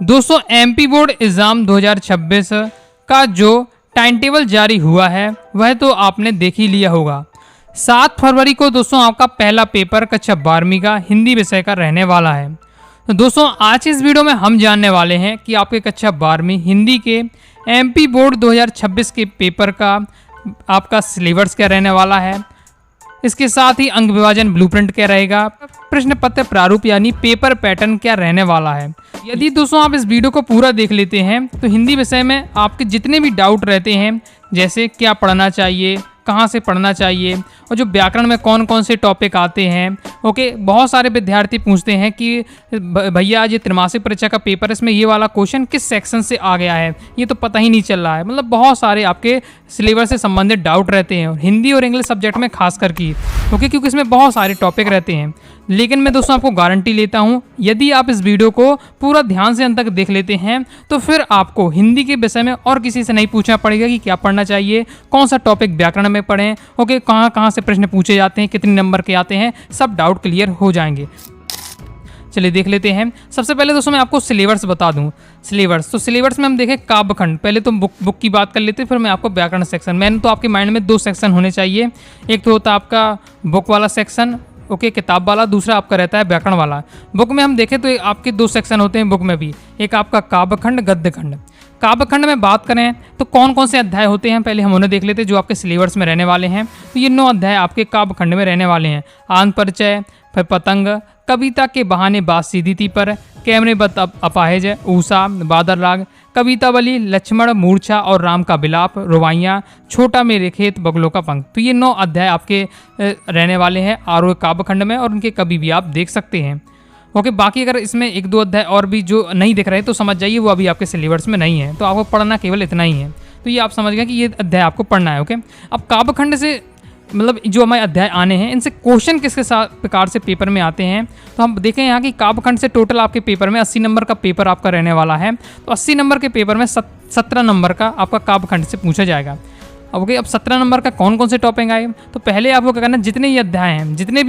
दोस्तों MP board exam 2026 का जो टाइम टेबल जारी हुआ है वह तो आपने देख ही लिया होगा। 7 फरवरी को दोस्तों आपका पहला पेपर कक्षा 12वीं का हिंदी विषय का रहने वाला है। तो दोस्तों आज इस वीडियो में हम जानने वाले हैं कि आपके कक्षा 12वीं हिंदी के एमपी बोर्ड 2026 के पेपर का आपका सिलेबस क्या रहने वाला है, इसके साथ ही अंक विभाजन ब्लूप्रिंट क्या रहेगा, प्रश्न पत्र प्रारूप यानी पेपर पैटर्न क्या रहने वाला है। यदि दोस्तों आप इस वीडियो को पूरा देख लेते हैं तो हिंदी विषय में आपके जितने भी डाउट रहते हैं, जैसे क्या पढ़ना चाहिए, कहाँ से पढ़ना चाहिए और जो व्याकरण में कौन कौन से टॉपिक आते हैं। ओके, बहुत सारे विद्यार्थी पूछते हैं कि भैया ये त्रैमासिक परीक्षा का पेपर है, इसमें ये वाला क्वेश्चन किस सेक्शन से आ गया है, ये तो पता ही नहीं चल रहा है। मतलब बहुत सारे आपके सिलेबस से संबंधित डाउट रहते हैं और हिंदी और इंग्लिश सब्जेक्ट में खास कर की ओके, क्योंकि इसमें बहुत सारे टॉपिक रहते हैं। लेकिन मैं दोस्तों आपको गारंटी लेता हूँ, यदि आप इस वीडियो को पूरा ध्यान से अंत तक देख लेते हैं तो फिर आपको हिंदी के विषय में और किसी से नहीं पूछना पड़ेगा कि क्या पढ़ना चाहिए, कौन सा टॉपिक व्याकरण में पढ़ें, ओके, कहाँ कहाँ से प्रश्न पूछे जाते हैं, कितने नंबर के आते हैं, सब डाउट क्लियर हो जाएंगे। चलिए देख लेते हैं। सबसे पहले दोस्तों मैं आपको सिलेबस बता दूं। सिलेबस तो सिलेबस में हम देखें काव्यखंड, पहले तो बुक की बात कर लेते हैं, फिर मैं आपको व्याकरण सेक्शन। मैंने तो आपके माइंड में 2 सेक्शन होने चाहिए, एक तो होता है आपका बुक वाला सेक्शन, ओके, किताब वाला, दूसरा आपका रहता है व्याकरण वाला। बुक में हम देखें तो आपके 2 सेक्शन होते हैं बुक में भी, एक आपका काव्यखंड, गद्यखंड। काव्यखंड में बात करें तो कौन कौन से अध्याय होते हैं पहले हम उन्हें देख लेते हैं जो आपके सिलेबस में रहने वाले हैं। तो ये 9 अध्याय आपके काव्यखंड में रहने वाले हैं। आंत परिचय, फिर पतंग, कविता के बहाने बात सीधी थी पर, कैमरे बत अपाहिज, ऊषा, बादल राग, कवितावली, लक्ष्मण, मूर्छा और राम का बिलाप, रुबाइयाँ, छोटा मेरे खेत, बगलों का पंख। तो ये 9 अध्याय आपके रहने वाले हैं आरोह काव्यखंड में और उनके कवि भी आप देख सकते हैं। ओके, बाकी अगर इसमें 1-2 अध्याय और भी जो नहीं दिख रहे तो समझ जाइए वो अभी आपके सिलेबस में नहीं है, तो आपको पढ़ना केवल इतना ही है। तो ये आप समझ गए कि ये अध्याय आपको पढ़ना है। ओके, अब काव्यखंड से मतलब जो हमारे अध्याय आने हैं इनसे क्वेश्चन किस प्रकार से पेपर में आते हैं, तो हम देखें यहाँ कि काव्यखंड से टोटल आपके पेपर में 80 नंबर का पेपर आपका रहने वाला है। तो 80 नंबर के पेपर में 17 नंबर का आपका काव्यखंड से पूछा जाएगा। ओके, अब 17 नंबर का कौन कौन से टॉपिक आए, तो पहले आपको क्या करना है, जितने भी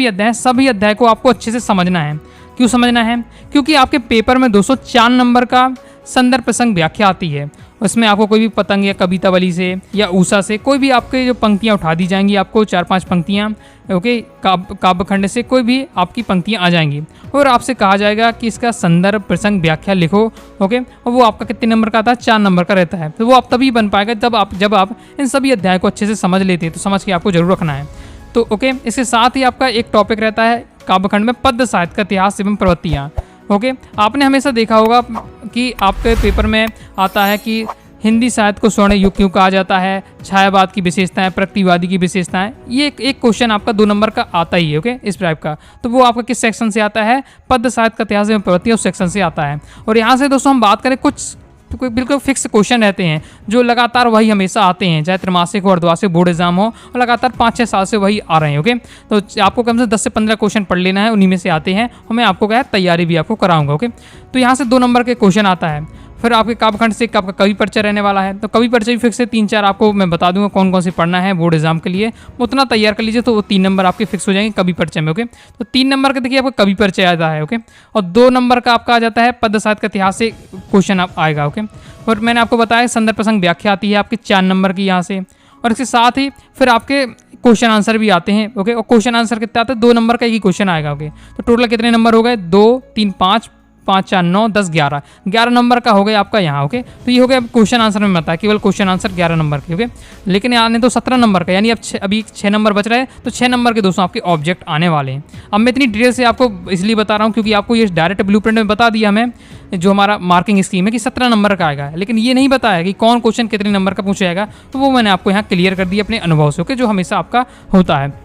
अध्याय हैं सभी अध्याय को आपको अच्छे से समझना है। क्यों समझना है? क्योंकि आपके पेपर में 204 नंबर का संदर्भ प्रसंग व्याख्या आती है। उसमें आपको कोई भी पतंग या कवितावली से या ऊषा से कोई भी आपके जो पंक्तियाँ उठा दी जाएंगी, आपको 4-5 पंक्तियाँ, ओके, काव्यखंड से कोई भी आपकी पंक्तियाँ आ जाएंगी और आपसे कहा जाएगा कि इसका संदर्भ प्रसंग व्याख्या लिखो। ओके, और वो आपका कितने नंबर का आता है? 4 नंबर का रहता है। तो वो आप तभी बन पाएगा जब आप इन सभी अध्याय को अच्छे से समझ लेते हैं। तो समझ के आपको जरूर रखना है। तो ओके, इसके साथ ही आपका एक टॉपिक रहता है काव्यखंड में पद्य साहित्य का इतिहास एवं प्रवृत्तियाँ। ओके, आपने हमेशा देखा होगा कि आपके पेपर में आता है कि हिंदी साहित्य को स्वर्ण युग क्यों कहा जाता है, छायावाद की विशेषताएं, प्रकृतिवादी की विशेषताएं। ये एक क्वेश्चन आपका 2 नंबर का आता ही है। ओके, इस टाइप का। तो वो आपका किस सेक्शन से आता है? पद्य साहित्य का इतिहास एवं प्रवृत्तियाँ, उस सेक्शन से आता है। और यहाँ से दोस्तों हम बात करें, कुछ बिल्कुल फिक्स क्वेश्चन रहते हैं जो लगातार वही हमेशा आते हैं, चाहे त्रैमासिक हो, अर्धवार्षिक, बोर्ड एग्जाम हो, और लगातार 5-6 साल से वही आ रहे हैं। ओके, तो आपको कम से 10 से 15 क्वेश्चन पढ़ लेना है, उन्हीं में से आते हैं और मैं आपको क्या है तैयारी भी आपको कराऊंगा। ओके, तो यहाँ से 2 नंबर के क्वेश्चन आता है। फिर आपके काव्यखंड से आपका कवि परिचय रहने वाला है। तो कवि परिचय भी फिक्स है, 3-4 आपको मैं बता दूंगा कौन कौन से पढ़ना है बोर्ड एग्जाम के लिए, उतना तैयार कर लीजिए। तो वो 3 नंबर आपके फिक्स हो जाएंगे कवि परिचय में। ओके, तो 3 नंबर का देखिए आपका कवि परिचय आता है। ओके, और 2 नंबर का आपका आ जाता है पद्य साहित्य का इतिहास से क्वेश्चन आप आएगा। ओके, और मैंने आपको बताया संदर्भ प्रसंग व्याख्या आती है आपके 4 नंबर की यहाँ से, और इसके साथ ही फिर आपके क्वेश्चन आंसर भी आते हैं। ओके, और क्वेश्चन आंसर कितना आता है? 2 नंबर का एक ही क्वेश्चन आएगा। ओके, तो टोटल कितने नंबर हो गए? 2, 3, 5, 4, 9, 10, 11 नंबर का हो गया आपका यहाँ। ओके, तो ये हो गया क्वेश्चन आंसर में बताया, केवल क्वेश्चन आंसर 11 नंबर के। ओके, लेकिन आने तो 17 नंबर का, यानी अब अभी 6 नंबर बच रहे हैं, तो 6 नंबर के दोस्तों आपके ऑब्जेक्ट आने वाले हैं। अब मैं इतनी डिटेल से आपको इसलिए बता रहा हूँ क्योंकि आपको ये डायरेक्ट ब्लूप्रिंट में बता दिया हमें जो हमारा मार्किंग स्कीम है कि 17 नंबर का आएगा, लेकिन ये नहीं बताया कि कौन क्वेश्चन कितने नंबर का पूछा जाएगा। तो वो मैंने आपको यहाँ क्लियर कर दिया अपने अनुभव से। ओके, जो हमेशा आपका होता है।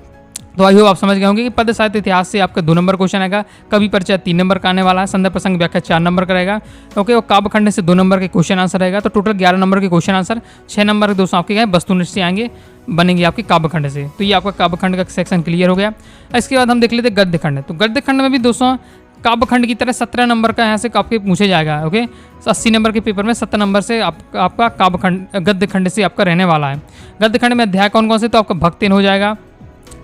तो आई होप आप समझ गए होंगे कि पद्य साहित्य इतिहास से आपका 2 नंबर क्वेश्चन आएगा, कवि परिचय 3 नंबर का आने वाला है, संदर्भ प्रसंग व्याख्या 4 नंबर का रहेगा। ओके, और काव्यखंड से 2 नंबर के क्वेश्चन आंसर रहेगा। तो टोटल 11 नंबर के क्वेश्चन आंसर, 6 नंबर के दोस्तों आपके वस्तुनिष्ठ से आएंगे, बनेंगे आपके काव्यखंड से। तो ये आपका काव्यखंड का सेक्शन क्लियर हो गया। इसके बाद हम देख लेते गद्यखंड। तो गद्यखंड में भी दोस्तों काव्यखंड की तरह 17 नंबर का यहाँ से आपके पूछे जाएगा। ओके, 80 नंबर के पेपर में 17 नंबर से आपका काव्यखंड गद्यखंड से आपका रहने वाला है। गद्यखंड में अध्याय कौन कौन से? तो आपका भक्तिन हो जाएगा,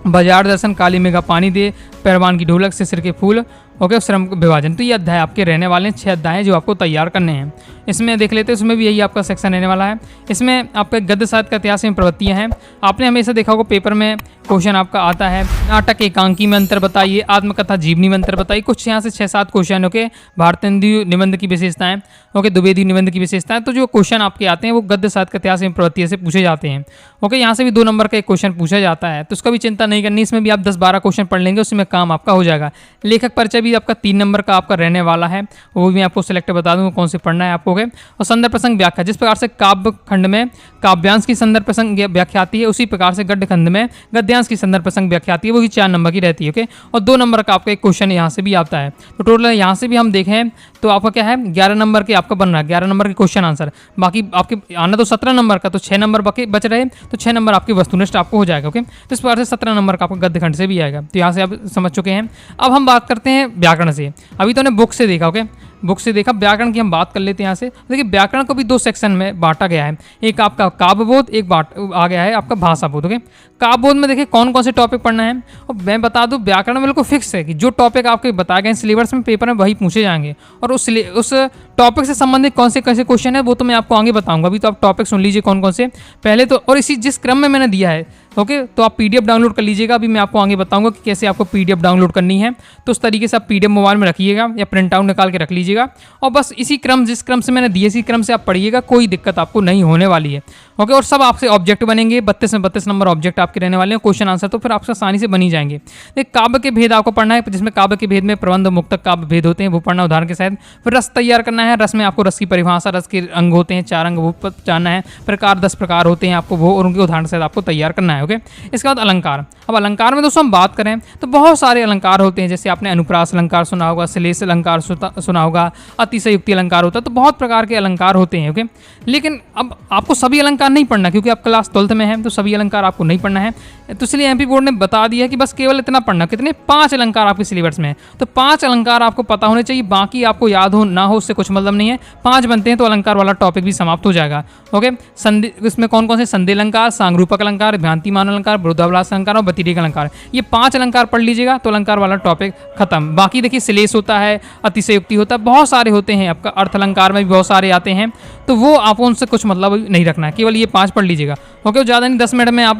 बाजार दर्शन, काली मेघा पानी दे, पैरवान की ढोलक से सिर के फूल, ओके, श्रम विभाजन। तो ये अध्याय आपके रहने वाले हैं, 6 अध्याय हैं जो आपको तैयार करने हैं। इसमें देख लेते हैं, इसमें भी यही आपका सेक्शन रहने वाला है। इसमें आपका गद्य साहित्य का इतिहास में प्रवृत्तियाँ हैं। आपने हमेशा देखा होगा पेपर में क्वेश्चन आपका आता है, नाटक एकांकी में अंतर बताइए, आत्मकथा जीवनी में अंतर बताइए। कुछ यहाँ से 6-7 क्वेश्चन ओके, भारतेंदु निबंध की विशेषताएं, ओके, द्विवेदी निबंध की विशेषताएं। तो जो क्वेश्चन आपके आते हैं वो गद्य साहित्य का इतिहास में प्रवृत्ति से पूछे जाते हैं। ओके, यहाँ से भी 2 नंबर का एक क्वेश्चन पूछा जाता है, तो उसका भी चिंता नहीं करनी। इसमें भी आप 10-12 क्वेश्चन पढ़ लेंगे, उसमें काम आपका हो जाएगा। लेखक परिचय भी आपका 3 नंबर का आपका रहने वाला है, वो भी मैं आपको सिलेक्ट बता दूंगा कौन से पढ़ना है आपको। और संदर्भ प्रसंग व्याख्या, जिस प्रकार से काव्य खंड में काव्यांश की संदर्भ प्रसंग व्याख्या आती है, उसी प्रकार से गद्य खंड में गद्यांश की संदर्भ प्रसंग व्याख्या आती है, वो भी 4 नंबर की रहती है। ओके, और 2 नंबर का आपका एक क्वेश्चन यहाँ से भी आता है। तो टोटल यहाँ से भी हम देखें तो आपका क्या है, 11 नंबर के आपका बन रहा है, 11 नंबर के क्वेश्चन आंसर। बाकी आपके आना तो 17 नंबर का, तो 6 नंबर बाकी बच रहे, तो 6 नंबर आपकी वस्तुनिष्ठ आपको हो जाएगा। ओके, तो इस प्रकार से 17 नंबर का आपका गद्य खंड से भी आएगा। तो यहाँ से आप समझ चुके हैं। अब हम बात करते हैं व्याकरण से। अभी तो हमने बुक से देखा, ओके, बुक से देखा। व्याकरण की हम बात कर लेते हैं यहाँ से। देखिए, व्याकरण को भी 2 सेक्शन में बांटा गया है, एक आपका काव्यबोध, एक आ गया है आपका भाषाबोध। ओके, काव्यबोध में देखिए कौन कौन से टॉपिक पढ़ना है, और मैं बता दूं व्याकरण में बिल्कुल फिक्स है कि जो टॉपिक आपके बताए गए सिलेबस में पेपर में वही पूछे जाएंगे, और उस टॉपिक से संबंधित कौन से कैसे क्वेश्चन है वो तो मैं आपको आगे बताऊंगा। अभी तो आप टॉपिक सुन लीजिए कौन कौन से पहले तो, और इसी जिस क्रम में मैंने दिया है। ओके, तो आप पीडीएफ डाउनलोड कर लीजिएगा। अभी मैं आपको आगे बताऊंगा कि कैसे आपको पीडीएफ डाउनलोड करनी है। तो उस तरीके से आप पीडीएफ मोबाइल में रखिएगा या प्रिंट आउट निकाल के रख लीजिएगा, और बस इसी क्रम जिस क्रम से मैंने दिए इसी क्रम से आप पढ़िएगा, कोई दिक्कत आपको नहीं होने वाली है। ओके, और सब आपसे ऑब्जेक्ट बनेंगे, 32 में 32 नंबर ऑब्जेक्ट आपके रहने वाले हैं, क्वेश्चन आंसर तो फिर आपसे आसानी से बन ही जाएंगे। एक काव्य के भेद आपको पढ़ना है, जिसमें काव्य के भेद में प्रबंध मुक्तक काव्य भेद होते हैं, वो पढ़ना उदाहरण के साथ। फिर रस तैयार करना है, रस में आपको रस की परिभाषा, रस के अंग होते हैं 4 अंग, वो जानना है। प्रकार 10 प्रकार होते हैं आपको वो, और उनके उदाहरण से आपको तैयार करना है। ओके, इसके बाद अलंकार। अब अलंकार में दोस्तों हम बात करें तो बहुत सारे अलंकार होते हैं, जैसे आपने अनुप्रास अलंकार सुना होगा, श्लेष अलंकार सुना होगा, अतिशयोक्ति अलंकार होता है, तो बहुत प्रकार के अलंकार होते हैं। ओके, लेकिन अब आपको सभी अलंकार नहीं पढ़ना, क्योंकि आप क्लास 12th में हैं, तो सभी अलंकार आपको नहीं पढ़ना है। तो इसलिए एमपी बोर्ड ने बता दिया कि बस केवल इतना पढ़ना, कितने 5 अलंकार आपके सिलेबस में है, तो 5 अलंकार आपको पता होने चाहिए। बाकी आपको याद हो ना हो उससे कुछ मतलब नहीं है, 5 बनते हैं तो अलंकार वाला टॉपिक भी समाप्त हो जाएगा। ओके, संधि, इसमें कौन कौन से संधि अलंकार, सांगरूपक अलंकार, भ्रांतिमान अलंकार, विरोधाभास अलंकार और व्यतिरेक अलंकार, ये 5 अलंकार पढ़ लीजिएगा तो अलंकार वाला टॉपिक खत्म। बाकी देखिए श्लेष होता है, अतिशयोक्ति होता है, बहुत सारे होते हैं, आपका अर्थ अलंकार में भी बहुत सारे आते हैं, तो वो आपको उनसे कुछ मतलब नहीं रखना है, केवल ये 5 पढ़ लीजिएगा। ओके, ज़्यादा नहीं, 10 मिनट में आप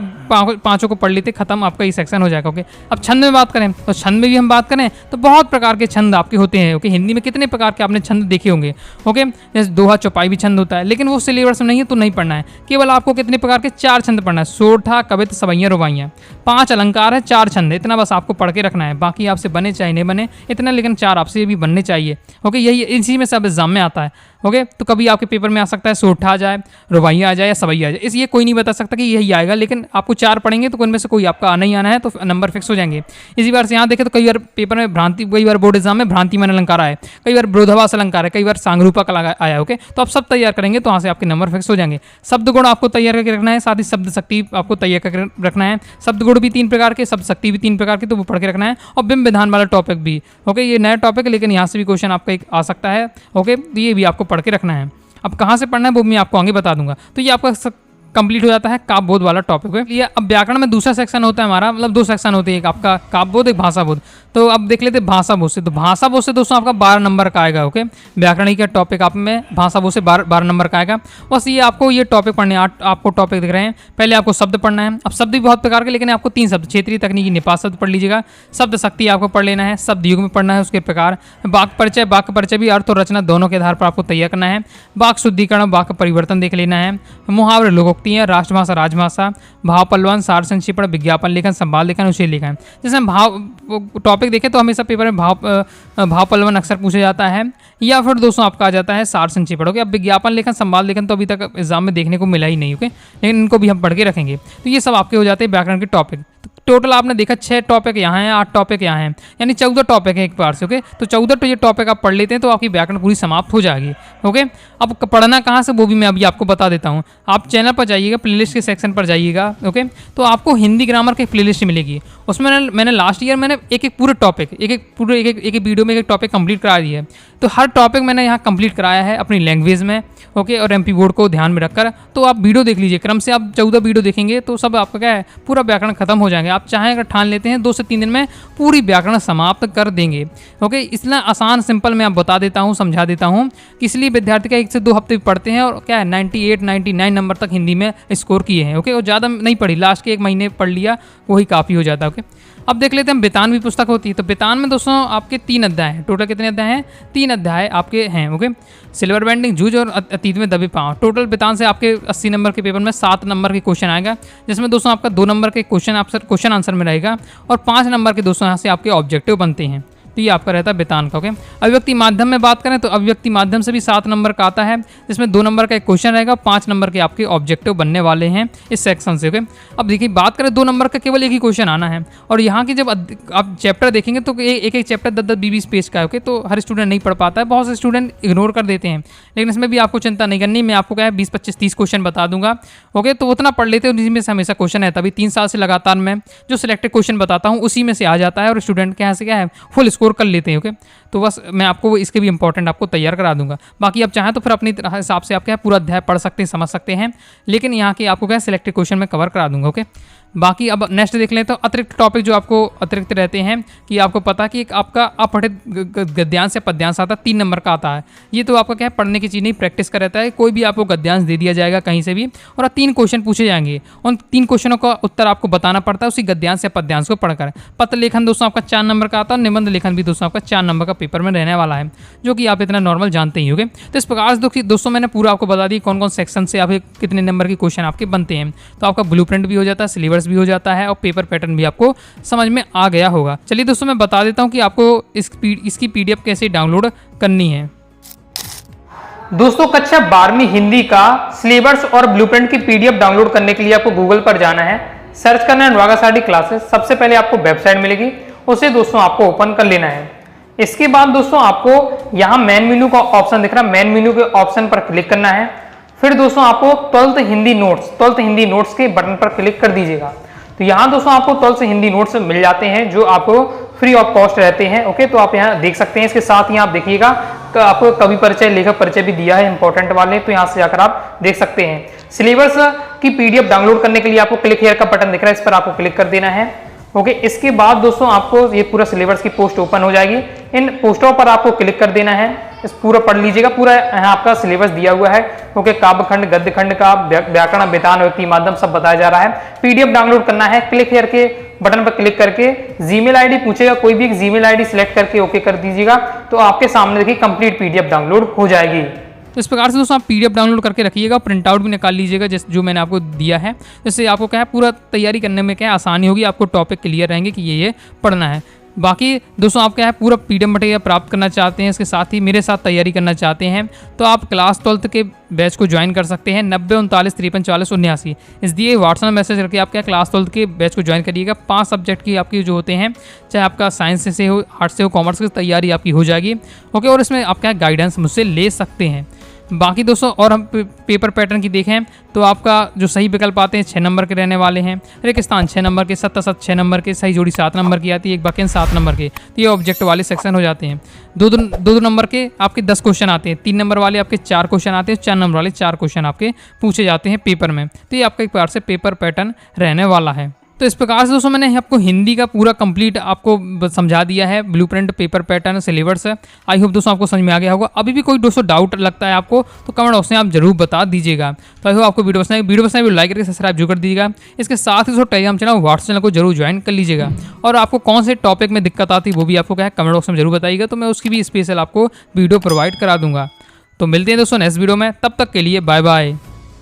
5 को पढ़ लेते, खत्म, आपका ये सेक्शन हो जाएगा। ओके, अब छंद में बात करें तो छंद में भी हम बात करें तो बहुत प्रकार के छंद आपके होते हैं। ओके, हिंदी में कितने प्रकार के आपने छंद देखे होंगे। ओके, जैसे दोहा चौपाई भी छंद होता है, लेकिन वो सिलेबस में नहीं है तो नहीं पढ़ना है। केवल आपको कितने प्रकार के 4 छंद पढ़ना है, सोरठा, कवित, सवैया, रुबाइयाँ, 5 अलंकार है, 4 छंद, इतना बस आपको पढ़ के रखना है। बाकी आपसे बने चाहे नहीं बने इतना, लेकिन 4 आपसे भी बनने चाहिए। ओके, यही इसी में सब एग्जाम में आता है। ओके, तो कभी आपके पेपर में आ सकता है सोरठा आ जाए, रुबाइयाँ आ जाए या सवैया आ जाए, इसलिए कोई नहीं बता सकता कि यही आएगा, लेकिन आपको 4 पढ़ेंगे तो उनमें से कोई आपका आना ही आना है, तो नंबर फिक्स हो जाएंगे। इसी बार से यहाँ देखें तो कई बार पेपर में भ्रांति, कई बार बोर्ड एग्जाम में भ्रांतिमान अलंकार आए, कई बार विरोधाभास अलंकार है, कई बार सांगरूपक आया। ओके, तो आप सब तैयार करेंगे तो वहाँ से आपके नंबर फिक्स हो जाएंगे। शब्द गुण आपको तैयार करके रखना है, साथ ही शब्द शक्ति आपको तैयार करके रखना है। शब्द गुण भी 3 प्रकार के, शब्द शक्ति भी 3 प्रकार के, तो वो पढ़ के रखना है। और बिंब विधान वाला टॉपिक भी, ओके, ये नया टॉपिक है, लेकिन यहाँ से भी क्वेश्चन आपका एक आ सकता है। ओके, तो ये भी आपको पढ़ के रखना है। अब कहाँ से पढ़ना है वो मैं आपको आगे बता दूंगा। तो ये आपका कंप्लीट हो जाता है काव्यबोध वाला टॉपिक है। ये अब व्याकरण में दूसरा सेक्शन होता है हमारा, मतलब 2 सेक्शन होते हैं, एक आपका काव्यबोध, एक भाषाबोध। तो अब देख लेते हैं भाषाबोध से। तो भाषाबोध से दोस्तों आपका 12 नंबर का आएगा। ओके, व्याकरण का टॉपिक आप में भाषाबोध से 12 नंबर का आएगा। बस ये आपको ये टॉपिक पढ़ने, आपको टॉपिक दिख रहे हैं। पहले आपको शब्द पढ़ना है। अब शब्द भी बहुत प्रकार के, लेकिन आपको 3 शब्द, क्षेत्रीय, तकनीकी, निपात शब्द पढ़ लीजिएगा। शब्द शक्ति आपको पढ़ लेना है, शब्द युग में पढ़ना है, उसके प्रकार। वाक्य परिचय, वाक्य परिचय भी अर्थ और रचना दोनों के आधार पर आपको तैयार करना है। वाक्य शुद्धिकरण, वाक्य परिवर्तन देख लेना है। मुहावरे, लोकोक्तियाँ, राष्ट्रभाषा, राजभाषा, भाव पलवन, सार संक्षेपण, विज्ञापन लेखन, संवाद लेखन, उसे लेखन। जैसे हम भाव टॉपिक देखें तो हमेशा पेपर में भाव पलवन अक्सर पूछा जाता है, या फिर दोस्तों आपका आ जाता है सार संक्षेपण। ओके, अब विज्ञापन लेखन, संवाद लेखन तो अभी तक एग्जाम में देखने को मिला ही नहीं। ओके, लेकिन इनको भी हम पढ़ के रखेंगे। तो ये सब आपके हो जाते हैं व्याकरण के टॉपिक। टोटल आपने देखा 6 टॉपिक यहाँ हैं, 8 टॉपिक यहाँ हैं, यानी 14 टॉपिक है एक बार से। ओके, तो 14 ये टॉपिक आप पढ़ लेते हैं तो आपकी व्याकरण पूरी समाप्त हो जाएगी। ओके, अब पढ़ना कहाँ से वो भी मैं अभी आपको बता देता हूँ। आप चैनल पर जाइएगा, प्लेलिस्ट के सेक्शन पर जाइएगा। ओके, तो आपको हिंदी ग्रामर की प्लेलिस्ट मिलेगी। उसमें मैंने लास्ट ईयर मैंने एक पूरे टॉपिक, एक वीडियो में एक टॉपिक कंप्लीट करा दिया है। तो हर टॉपिक मैंने यहाँ कंप्लीट कराया है अपनी लैंग्वेज में। ओके, और एमपी बोर्ड को ध्यान में रखकर तो आप वीडियो देख लीजिए, क्रम से आप 14 वीडियो देखेंगे तो सब आपका क्या है, पूरा व्याकरण खत्म हो जाएंगे। आप चाहें अगर ठान लेते हैं 2 से 3 दिन में पूरी व्याकरण समाप्त कर देंगे। ओके, इतना आसान सिंपल मैं आप बता देता हूँ, समझा देता हूँ कि इसलिए विद्यार्थी का 1 से 2 हफ्ते पढ़ते हैं और क्या है 98 99 नंबर तक हिंदी में स्कोर किए हैं। ओके, और ज़्यादा नहीं पढ़ी, लास्ट के 1 महीने पढ़ लिया वही काफ़ी हो जाता है। ओके, अब देख लेते हैं बेतानवी पुस्तक होती है। तो बेतान में दोस्तों आपके 3 अध्याय हैं। टोटल कितने अध्याय हैं? 3 अध्याय आपके हैं। ओके, सिल्वर बैंडिंग, जूझ और अतीत में दबे पाँव। टोटल बेतान से आपके 80 नंबर के पेपर में 7 नंबर के क्वेश्चन आएगा, जिसमें दोस्तों आपका 2 नंबर के क्वेश्चन आंसर में रहेगा और 5 नंबर के दोस्तों यहाँ से आपके ऑब्जेक्टिव बनते हैं। तो ये आपका रहता है बेतान का। ओके, अभिव्यक्ति माध्यम में बात करें तो अभिव्यक्ति माध्यम से भी 7 नंबर का आता है, जिसमें 2 नंबर का एक क्वेश्चन रहेगा, 5 नंबर के आपके ऑब्जेक्टिव बनने वाले हैं इस सेक्शन से। ओके, अब देखिए बात करें 2 नंबर का केवल एक ही क्वेश्चन आना है और यहाँ की जब आप चैप्टर देखेंगे तो एक चैप्टर 10-10 20 पेज का है। ओके, तो हर स्टूडेंट नहीं पढ़ पाता है, बहुत से स्टूडेंट इग्नोर कर देते हैं, लेकिन इसमें भी आपको चिंता नहीं करनी। मैं आपको क्या है 20 25 30 क्वेश्चन बता दूंगा। ओके, तो उतना पढ़ लेते हैं, जिसमें से हमेशा क्वेश्चन है। तभी 3 साल से लगातार मैं जो सिलेक्टेड क्वेश्चन बताता हूँ उसी में से आ जाता है और स्टूडेंट के यहाँ से क्या है फुल स्कोर कर लेते हैं। ओके, तो बस मैं आपको इसके भी इंपॉर्टेंट आपको तैयार करा दूंगा। बाकी आप चाहें तो फिर अपनी हिसाब से आप क्या पूरा अध्याय पढ़ सकते हैं, समझ सकते हैं, लेकिन यहाँ के आपको क्या सिलेक्टेड क्वेश्चन में कवर करा दूंगा। ओके, बाकी अब नेक्स्ट देख लें तो अतिरिक्त टॉपिक जो आपको अतिरिक्त रहते हैं कि आपको पता कि एक आपका अपठित गद्यांश या पद्यांश आता है, 3 नंबर का आता है। ये तो आपका क्या है पढ़ने की चीज़ नहीं, प्रैक्टिस का रहता है। कोई भी आपको गद्यांश दे दिया जाएगा कहीं से भी और 3 क्वेश्चन पूछे जाएंगे, उन 3 क्वेश्चनों का उत्तर आपको बताना पड़ता है उसी गद्यांश या पद्यांश को पढ़कर। पत्र लेखन दोस्तों आपका 4 नंबर का आता है और निबंध लेखन भी दोस्तों आपका 4 नंबर का पेपर में रहने वाला है, जो कि आप इतना नॉर्मल जानते ही होंगे। तो इस प्रकार से दोस्तों मैंने पूरा आपको बता दी कौन कौन सेक्शन से आपके कितने नंबर के क्वेश्चन आपके बनते हैं। तो आपका ब्लूप्रिंट भी हो जाता है, सिलेबस भी हो जाता है और पेपर पैटर्न भी आपको समझ में आ गया होगा। चलिए दोस्तों मैं बता देता हूं कि आपको इसकी पीडीएफ कैसे डाउनलोड करनी है। दोस्तों कक्षा 12वीं हिंदी का सिलेबस और ब्लूप्रिंट की पीडीएफ डाउनलोड करने के लिए आपको गूगल पर जाना है, सर्च करना है अनुराग आचार्य क्लासेस। सबसे पहले आपको वेबसाइट मिलेगी, उसे दोस्तों आपको ओपन कर लेना है। इसके बाद दोस्तों आपको यहाँ मेन मेन्यू का ऑप्शन दिख रहा है, मेन मेन्यू के ऑप्शन पर क्लिक करना है। फिर दोस्तों आपको 12th हिंदी नोट्स के बटन पर क्लिक कर दीजिएगा। तो यहाँ दोस्तों आपको 12th हिंदी नोट्स मिल जाते हैं जो आपको फ्री ऑफ कॉस्ट रहते हैं। ओके, तो आप यहाँ देख सकते हैं। इसके साथ ही आप देखिएगा आपको कवि परिचय, लेखक परिचय भी दिया है इंपॉर्टेंट वाले, तो यहाँ से जाकर आप देख सकते हैं। सिलेबस की पीडीएफ डाउनलोड करने के लिए आपको क्लिक हियर का बटन दिख रहा है, इस पर आपको क्लिक कर देना है। ओके, इसके बाद दोस्तों आपको ये पूरा सिलेबस की पोस्ट ओपन हो जाएगी। इन पोस्टों पर आपको क्लिक कर देना है, इस पूरा पढ़ लीजिएगा। पूरा यहाँ आपका सिलेबस दिया हुआ है। ओके, काव्य खंड, गद्य खंड का व्याकरण, बेतान, व्यक्ति माध्यम सब बताया जा रहा है। पीडीएफ डाउनलोड करना है, क्लिक हियर के बटन पर क्लिक करके जीमेल आईडी पूछेगा, कोई भी एक जीमेल आईडी सिलेक्ट करके ओके कर दीजिएगा, तो आपके सामने देखिए कंप्लीट पीडीएफ डाउनलोड हो जाएगी। तो इस प्रकार से दोस्तों आप पीडीएफ डाउनलोड करके रखिएगा, प्रिंट आउट भी निकाल लीजिएगा जो मैंने आपको दिया है, जिससे आपको क्या है पूरा तैयारी करने में क्या आसानी होगी, आपको टॉपिक क्लियर रहेंगे कि ये पढ़ना है। बाकी दोस्तों आप क्या है पूरा पीडीएफ मटेरियल प्राप्त करना चाहते हैं, इसके साथ ही मेरे साथ तैयारी करना चाहते हैं, तो आप क्लास 12th के बैच को ज्वाइन कर सकते हैं। 90 39 53 44 79 इस दिए व्हाट्सएप मैसेज करके आप क्या क्लास 12th के बैच को ज्वाइन करिएगा। 5 सब्जेक्ट की आपकी जो होते हैं, चाहे आपका साइंस से हो, आर्ट्स से हो, कॉमर्स की तैयारी आपकी हो जाएगी। ओके, और इसमें आप क्या गाइडेंस मुझसे ले सकते हैं। बाकी दोस्तों और हम पेपर पैटर्न की देखें तो आपका जो सही विकल्प आते हैं 6 नंबर के रहने वाले हैं, रेगिस्तान 6 नंबर के, 7 6 नंबर के, सही जोड़ी 7 नंबर की आती है, एक वाक्यांश 7 नंबर के। तो ये ऑब्जेक्ट वाले सेक्शन हो जाते हैं। 2 नंबर के आपके 10 क्वेश्चन आते हैं, 3 नंबर वाले आपके 4 क्वेश्चन आते हैं, 4 नंबर वाले 4 क्वेश्चन आपके पूछे जाते हैं पेपर में। तो ये आपका एक प्रकार से पेपर पैटर्न रहने वाला है। तो इस प्रकार से दोस्तों मैंने आपको हिंदी का पूरा कंप्लीट आपको समझा दिया है, blueprint, paper pattern, syllabus. I hope दोस्तों आपको समझ में आ गया होगा। अभी भी कोई दोस्तों डाउट लगता है आपको तो कमेंट बॉक्स में आप जरूर बता दीजिएगा। तो आई होप आपको वीडियो पसंद है, लाइक करके सब्सक्राइब जरूर कर दीजिएगा। इसके साथ ही दोस्तों टेलीग्राम चैनल, व्हाट्सएप चैनल को जरूर ज्वाइन कर लीजिएगा। और आपको कौन से टॉपिक में दिक्कत आती है वो भी आपको क्या है कमेंट बॉक्स में जरूर बताइएगा, तो मैं उसकी भी स्पेशल आपको वीडियो प्रोवाइड करा दूंगा। तो मिलते हैं दोस्तों नेक्स्ट वीडियो में, तब तक के लिए बाय बाय।